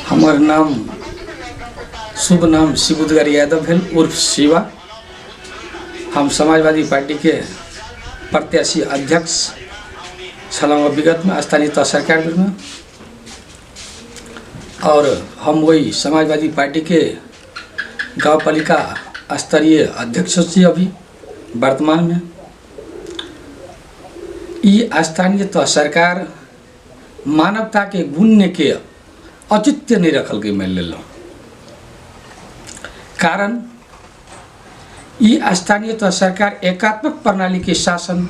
हमार नाम शुभ नाम शिबुद्गार यादव है उर्फ शिवा। हम समाजवादी पार्टी के प्रत्याशी अध्यक्ष छलौं विगत में स्थानीय तह सरकार में, और हम वही समाजवादी पार्टी के गाँव पालिका स्तरीय अध्यक्ष छी अभी वर्तमान में। ये स्थानीय तह सरकार मानवता के गुण के औचित्य नहीं रखल गई मैं ले लो। कारण ये स्थानीय तह सरकार एकात्मक प्रणाली के शासन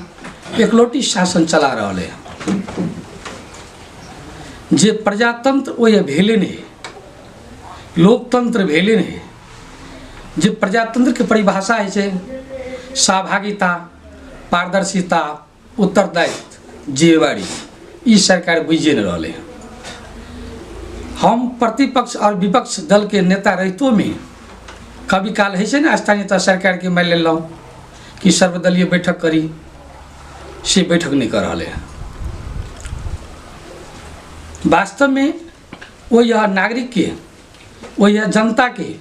एकलौटी शासन चला रहा है। जे प्रजातंत्र वो ये भेले नहीं, लोकतंत्र भेले नहीं। जे प्रजातंत्र की परिभाषा है से सहभागिता, पारदर्शिता, उत्तरदायित्व, जिम्मेवारी, ई सरकार बुझे न रहा है। हम प्रतिपक्ष और विपक्ष दल के नेता रहितो में कभी काल है ना स्थानीय तह सरकार के मैं ले लो कि सर्वदलीय बैठक करी, से बैठक नहीं कर रहा है। वास्तव में वो यह नागरिक के, वो यह जनता के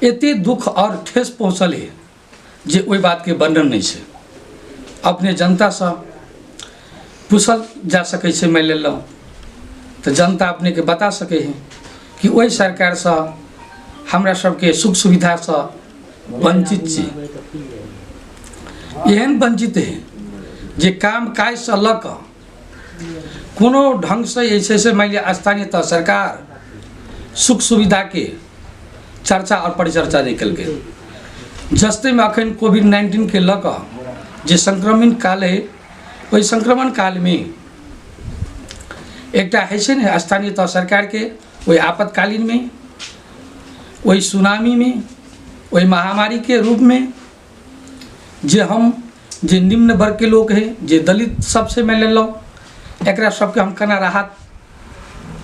एते दुख और ठेस पहुँचल है जे वही बात के वर्णन नहीं है। अपने जनता से पूछल जा सके से मैं ले लो तो जनता अपने के बता सके हैं कि वही सरकार से हमरा सबके सुख सुविधा से वंचित छी। एहन वंचित है जे काम काज से लक कोनो ढंग से ऐसे से मान लिया स्थानीय तह सरकार सुख सुविधा के चर्चा और परिचर्चा निकल गए। जस्ते में अखन कोविड-19 के लक जे संक्रमण काल है, वही संक्रमण काल में एक है स्थानीय तह सरकार के वही आपातकालीन में, वही सुनामी में, वही महामारी के रूप में जे हम जे निम्न वर्ग के लोग हैं, जे दलित सबसे मैं ले लो एकरा सबके हम कना राहत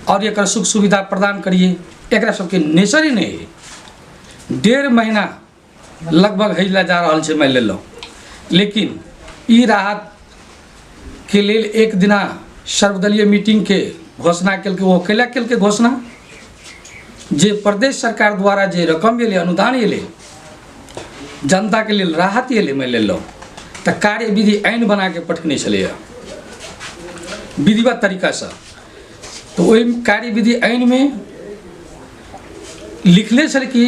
और एक सुख सुविधा प्रदान करिए। एकरा सबके नेचर ही नहीं है। 1.5 महीना लगभग हैला जा रहा है मैं ले लो, लेकिन ई राहत के लिए एक दिना सर्वदलीय मीटिंग के घोषणा कल के, वो कैला कल के घोषणा जे प्रदेश सरकार द्वारा जे रकम ये अनुदान ये जनता के लिए राहत ये मैं ले लो तो कार्य विधि आईन बना के पठने चले विधिवत तरीका से। तो वही कार्य विधि आईन में लिखले चल कि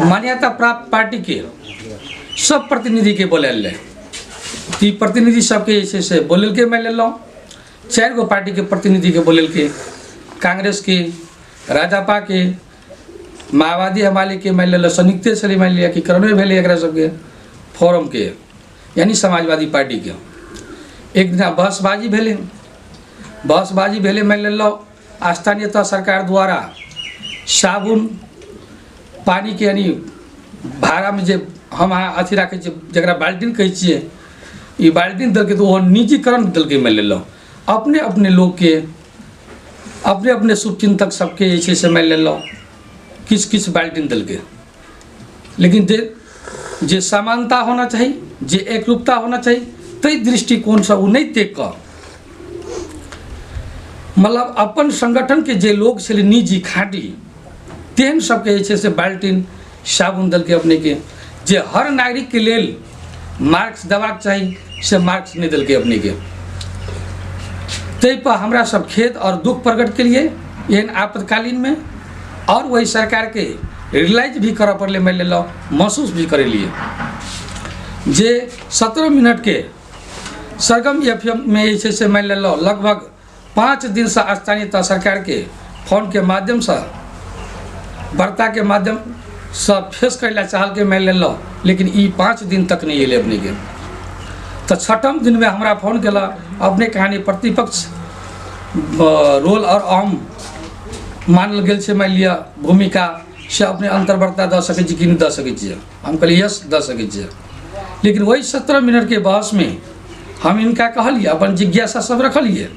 मान्यता प्राप्त पार्टी के सब प्रतिनिधि के बोले ले, तो प्रतिनिधि सबके ऐसे से बोले के मैं ले लो। 4 गो पार्टी के प्रतिनिधि के बोले के, कांग्रेस के, राजापा के, माओवादी हमारे के मैं ले लो, संयुक्त चले मैं लिया कि करने भेले एक सबके फोरम के यानी समाजवादी पार्टी के। एक दिन बहसबाजी भेले मैं ले लो। स्थानीय तह सरकार द्वारा साबुन पानी के यानी भाड़ा में जे हम अथी रखे जरा बाल्टीन कहे छे, ये बाल्टीन दल के तो वो निजीकरण दल के मैं ले लो। अपने अपने लोग के, अपने अपने शुभचिंतक सबके ऐसे से मैं ले लो किस बाल्टीन दल के। लेकिन जे समानता होना चाहिए, जे एकरूपता होना चाहिए, तई दृष्टिकोण से वो नहीं देख कर मतलब अपन संगठन के जे लोग से निजी खाटी तेहन सबके ऐसे से बाल्टीन साबुन दल के अपने के जे हर नागरिक के लेल मार्क्स देवाक चाहिए से मार्क्स नहीं दल के अपने के। तै पर हमरा सब खेद और दुख प्रकट के लिए एहन आपातकालीन में और वही सरकार के रियलाइज भी कर पड़े मैं ले लो, महसूस भी करे लिए जे 17 मिनट के सरगम FM में ऐसे से मैं ले लो लगभग 5 दिन से स्थानीय तह सरकार के फोन के माध्यम से वार्ता के माध्यम से फेस कैला चाहल के मैं ले लो, लेकिन ई 5 दिन तक नहीं अले अपने के। तो 6ठम दिन में हमारा फोन केला अपने कहानी प्रतिपक्ष रोल और अहम मानल गेल से मैं लिया भूमिका से अपने अंतर्वर्ता द सके कि नहीं द सके। हम कहलिए यस द सके, लेकिन वही 17 मिनट के बहस में हम इनका कहलिए अपन जिज्ञासा सब रखलिए।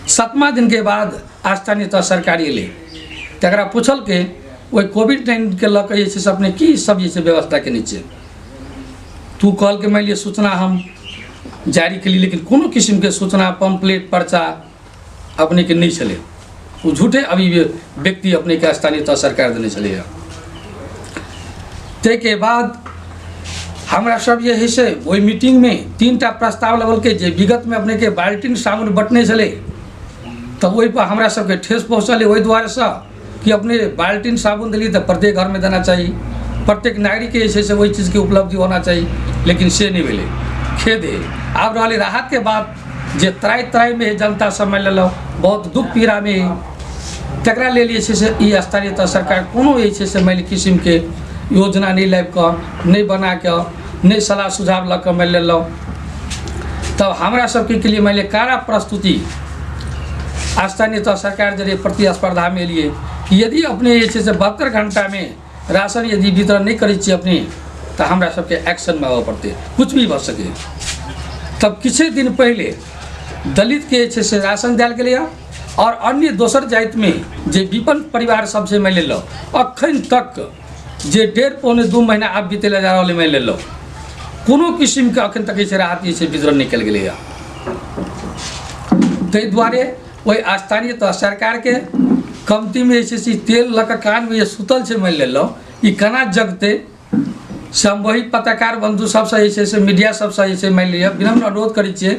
7वां दिन के बाद स्थानीय तह सरकार ले तकरा पूछल के वही कोविड-19 के लक से अपने की सब ये व्यवस्था के नीचे तू कल के मैं लिए सूचना हम जारी के लिए, लेकिन कोनो किस्म के सूचना पंपलेट पर्चा अपने के नहीं चले। वो झूठे अभी व्यक्ति अपने के स्थानीय तह सरकार देने चले। ते के बाद हमरा सब यही से वही मीटिंग में 3टा प्रस्ताव लगल के जे विगत में अपने के बाल्टीन साबुन बटने चले, तब वही पर हमरा सबके ठेस पहुँचल वही द्वारा से कि अपने बाल्टीन साबुन दिली तो प्रत्येक घर में देना चाहिए, प्रत्येक नागरिक के जैसे वही चीज़ की उपलब्धि होना चाहिए, लेकिन से नहीं मिले। खेद है। अब रही राहत के बाद जे त्राई त्राई में जनता सब मान लो बहुत दुख पीड़ा में तकरा ले लिए से स्थानीय तह सरकार कोनो ये से मान किस्म के योजना नहीं लाइब कर नहीं बना के नहीं सलाह सुझाव लग कर मान लो, तब हमरा सबके लिए मान कारा प्रस्तुति स्थानीय तह सरकार जरिए प्रतिस्पर्धा में लिए कि यदि अपने ये 72 घंटा में राशन यदि वितरण नहीं करी अपने तो हमरा सबके एक्शन में आवे पड़ते कुछ भी भर सके। तब किछ दिन पहले दलित के से राशन दिल गए और अन्य दोसर जाति में जे विपन्न परिवार सबसे मैं ले लो अखन तक जे 1.5-2 महीना आप बीते जा रहा मैं ले लो कोनो किस्म के अखन तक राहत से वितरण निकल गए। ताहि दुआरे वही स्थानीय तह सरकार के कमती में तेल लक कान में सुतल से मैं ले लो ई केना जगते से हम वही पत्रकार बंधु सबसे से मीडिया सबसे मान लिया विनम्र अनुरोध करी छे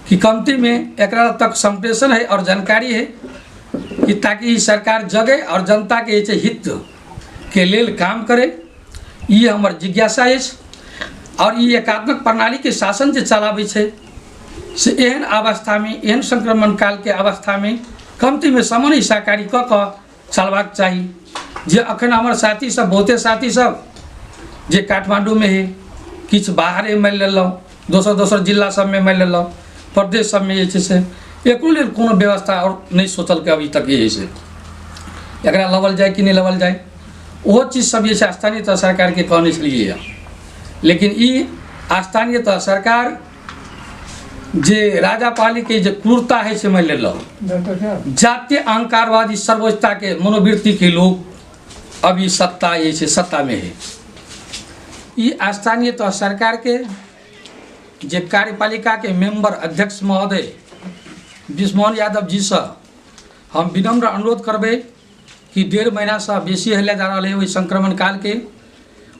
कि कमती में एक तक संप्रेषण है और जानकारी है कि ताकि सरकार जगे और जनता के हित के लेल काम करे। ये हमार जिज्ञासा है और ये एकात्मक प्रणाली के शासन जे चलावे छे से एहन अवस्था में एहन संक्रमण काल के अवस्था में कमती में सामान्य सहकारी क चलवाक चाहिए। जे अखन हमार साथी सब बहुते साथी सब जे काठमांडू में है किछ बाहर मान लो दोसर जिला सब में मान लो प्रदेश सब में एको लेल कोनो व्यवस्था और नहीं सोचल के अभी तक ये से एकरा लवल जाए कि नहीं लवल जाए वो चीज़ सब ये स्थानीय तह सरकार के कहने लिए। लेकिन ये स्थानीय तह सरकार जे राजापाली के जो क्रूरता है से मान लो जातीय अहंकारवादी सर्वोच्चता के मनोवृत्ति के लोग अभी सत्ता ये सत्ता में है। ये स्थानीय तह सरकार के जे कार्यपालिका के मेंबर अध्यक्ष महोदय विस्मोहन यादव जी से हम विनम्र अनुरोध करबे कि 1.5 महीना से बेसी हेले जा रहा है वही संक्रमण काल के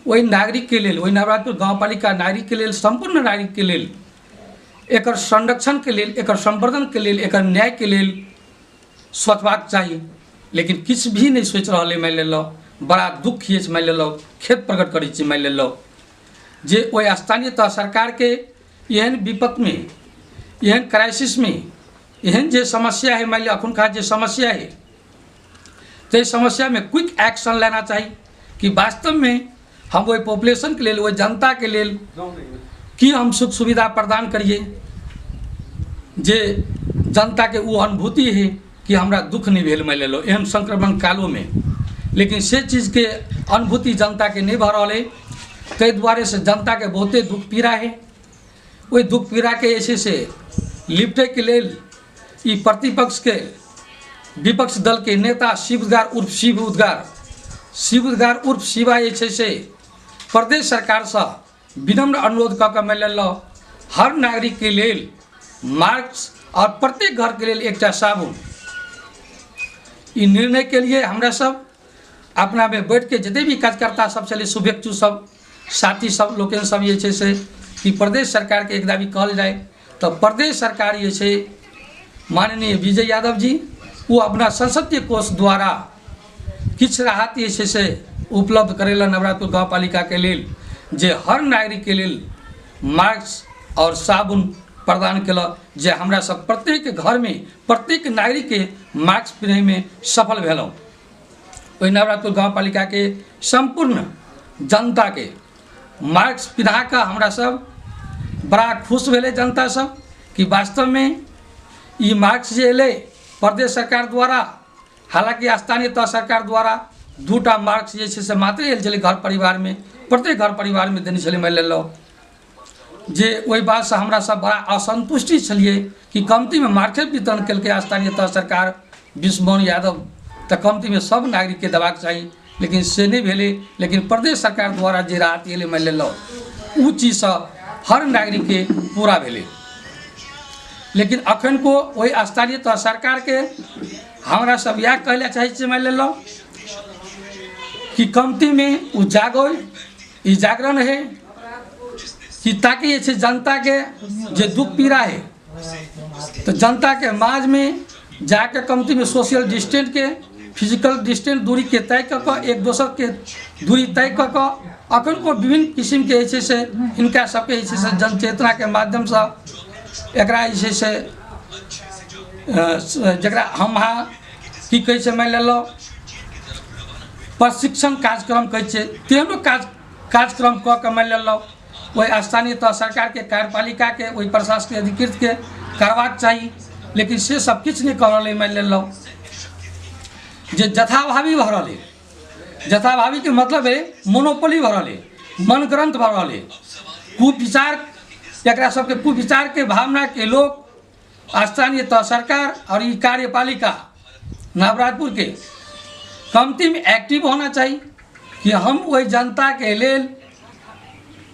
वही नागरिक के लेल वही नवराजपुर गाँवपालिका नागरिक के लेल संपूर्ण नागरिक के लेल एकर संरक्षण के लेल एकर संवर्धन के लेल एकर न्याय के लेल सोचबाक चाहिए। लेकिन किछ भी नहीं सोच रहा है मान लो बड़ा दुख ये मान लो खेद प्रकट करी मान लो जे वही स्थानीय तह सरकार के एहन विपत में एहन क्राइसिस में एहन जे समस्या है मान लो अखुनका जे समस्या है तो समस्या में क्विक एक्शन लेना चाहिए कि वास्तव में हम वही पॉपुलेशन के लिए वही जनता के लिए कि हम सुख सुविधा प्रदान करिए जे जनता के वो अनुभूति है कि हमरा दुख नहीं भेल मान लो एहन संक्रमण कालों में, लेकिन से चीज़ के अनुभूति जनता के नहीं भर रहा है। ताहि दुआरे से जनता के बहुते दुख पीड़ा है। वही दुख पीड़ा के ऐसे से लिपटे के लेल ई प्रतिपक्ष के विपक्ष दल के नेता शिव उद्गार उर्फ शिवा ये से प्रदेश सरकार से विनम्र अनुरोध कर मान लो हर नागरिक के लेल मास्क और प्रत्येक घर के लिए एक साबुन ई निर्णय के लिए हमरा सब अपना में बैठ के जितने भी कार्यकर्ता सब चले शुभेच्छु सब साथी सब लोग सब ये से कि प्रदेश सरकार के एकदा भी कहल जाए तो प्रदेश सरकार ये से माननीय विजय यादव जी वो अपना संसदीय कोष द्वारा किछ राहत ये से उपलब्ध करेला नवराजपुर गाँवपालिका के लेल जे हर नागरिक के लेल मास्क और साबुन प्रदान केला जे हमरा सब प्रत्येक घर में प्रत्येक नागरिक के मास्क पहने में सफल भेलों। वही नवराजपुर गाँवपालिका के संपूर्ण जनता के मास्क पिन्हा का हमरा सब बड़ा खुश भेले जनता सब कि वास्तव में ये मास्क जे एले प्रदेश सरकार द्वारा, हालांकि स्थानीय तह सरकार द्वारा 2टा मास्क जे से मात्र एल छे घर परिवार में प्रत्येक घर परिवार में देने छे मान लो जे वही बात से हमरा सब बड़ा असंतुष्टि छलिए कि कमती में मार्केट वितरण कल स्थानीय तह सरकार विस्मोहन यादव तो कमती में सब नागरिक के देबाक चाहिए, लेकिन से नहीं भेले। लेकिन प्रदेश सरकार द्वारा जे राहत एले मान लो उ चीज हर नागरिक के पूरा भेले। लेकिन अखन को वही स्थानीय तह सरकार के हमरा सब यह कहले चाहे मान लो कि कमती में उ जागो, ई जागरण है कि ताकि ये जनता के जे दुख पीड़ा है तो जनता के माज में जाके कमती में सोशल डिस्टेंस के फिजिकल डिस्टेंस दूरी के तय कर एक दोसर के दूरी तय कर अखन को विभिन्न किस्म के से इनका सबके से जनचेतना के माध्यम से एकरा से जरा हम कि कहे मान लो प्रशिक्षण कार्यक्रम कहे तेहनो कार्यक्रम क के मान लो वही स्थानीय तह सरकार के कार्यपालिका के वही प्रशासनिक अधिकृत के करवाक चाहिए, लेकिन से सब किछ नहीं कर रहे। मान लो जे जथाभावी भ रहा, जथाभावी के मतलब है मोनोपोली भ रहा, मनग्रंथ भ रहा, कुविचार एक सबके कुविचार के भावना के लोग स्थानीय तह सरकार और ये कार्यपालिका नवराजपुर के कमती में एक्टिव होना चाहिए कि हम वही जनता के लेल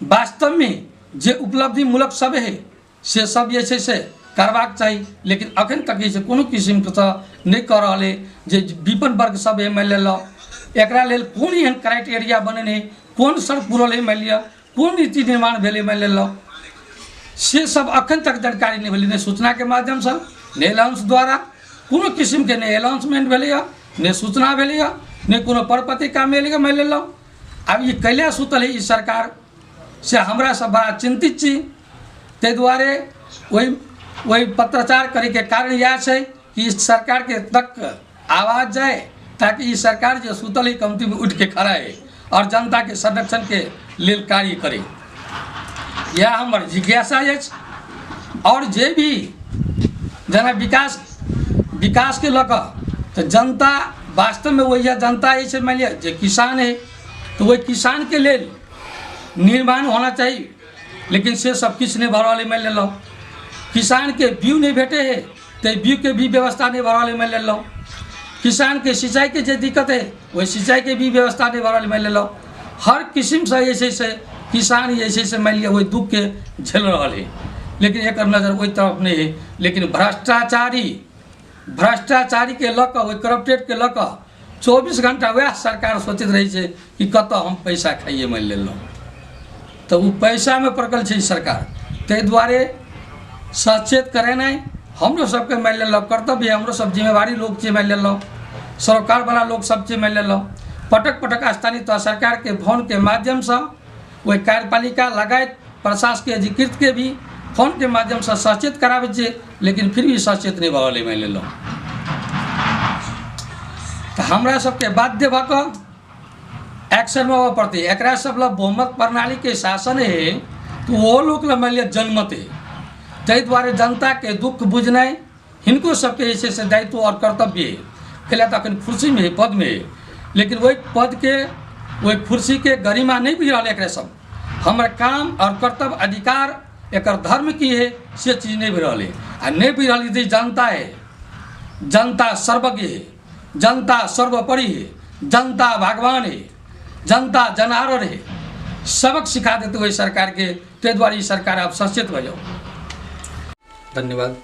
वास्तव में जे उपलब्धि मूलक सब है से सब ये से करवाक चाहिए, लेकिन अखन तक ये कोनो किस्म के नहीं कर रहा है। जे विपन्न वर्ग सब है मान लो एकरा लेल कौन एहन क्राइटेरिया बने, कौन सड़क पुरल है मान लिया, कौन नीति निर्माण भेले मान लो से सब अखन तक जानकारी नहीं भेली, नहीं सूचना के माध्यम से नहीं अनाउंस द्वारा कोनो किस्म के नहीं अनाउंसमेंट भेले, नहीं सूचना भेले, नहीं कोनो प्रपत्रिका मिले मान लो। अब ये कैला सुतल है इस सरकार से हमरा सब बड़ा चिंतित छी, ते दुआरे वही पत्रचार करे के कारण यह है कि इस सरकार के तक आवाज़ जाए ताकि इस सरकार जो सुतल है कमती में उठ के खड़ा है और जनता के संरक्षण के लिए कार्य करे। यह हमार जिज्ञासा है। और जे भी जना विकास के लक तो जनता वास्तव में वही जनता ऐसे मान लिया जो किसान है तो वही किसान के लिए निर्माण होना चाहिए, लेकिन से सब किस नहीं भरवाले मान ले लो। किसान के बीज नहीं भेटे है तो बीज के भी व्यवस्था नहीं भरवाले मान ले लो। किसान के सिंचाई के जो दिक्कत है वही सिंचाई के भी व्यवस्था नहीं भरवाले मान ले लो। हर किस्म से ऐसे किसान ऐसे मान लिया वही दुख के झेल रहा है, लेकिन एक नज़र वही तरफ नहीं है। लेकिन भ्रष्टाचारी के लक वही करप्टेड के लक 24 घंटा वह सरकार सोचित रही है कि कत हम पैसा खाइए मान ले लो, तो वो पैसा में पड़कल है सरकार। ते द्वारे सचेत करे नहीं हमरो सबके मान ले लो कर्तव्य, हमरो सब जिम्मेवारी लोग चे मान ले लो, सरकार वाला लोग सब चे मान ले लो। पटक स्थानीय तह सरकार के फोन के माध्यम से वही कार्यपालिका लगायत प्रशासनिक अधिकृत के भी फोन के माध्यम से सचेत करावे छे, लेकिन फिर भी सचेत नहीं भले मान ले लो। तो हमरा सबके बाध्य भक एक्शन में पड़ते एक सब बहुमत प्रणाली के शासन है तो वो लोग मान लिया जनमत है, तै द्वारे जनता के दुख बुझना हिनको सबके ऐसे से दायित्व और कर्तव्य है। कैला तो अखन कुर्सी में है, पद में है, लेकिन वही पद के वही कुर्सी के गरिमा नहीं बुझ रहा। एक सब हमारे काम और कर्तव्य अधिकार एक धर्म की है से चीज़ नहीं बुझ रहा। नहीं बुझ रही जनता है, जनता सर्वज्ञ है, जनता सर्वोपरि है, जनता भगवान है, जनता जनावर है। सबक सिखा देते हुए सरकार के, ते द्वारा सरकार आप सचेत हो जाओ। धन्यवाद।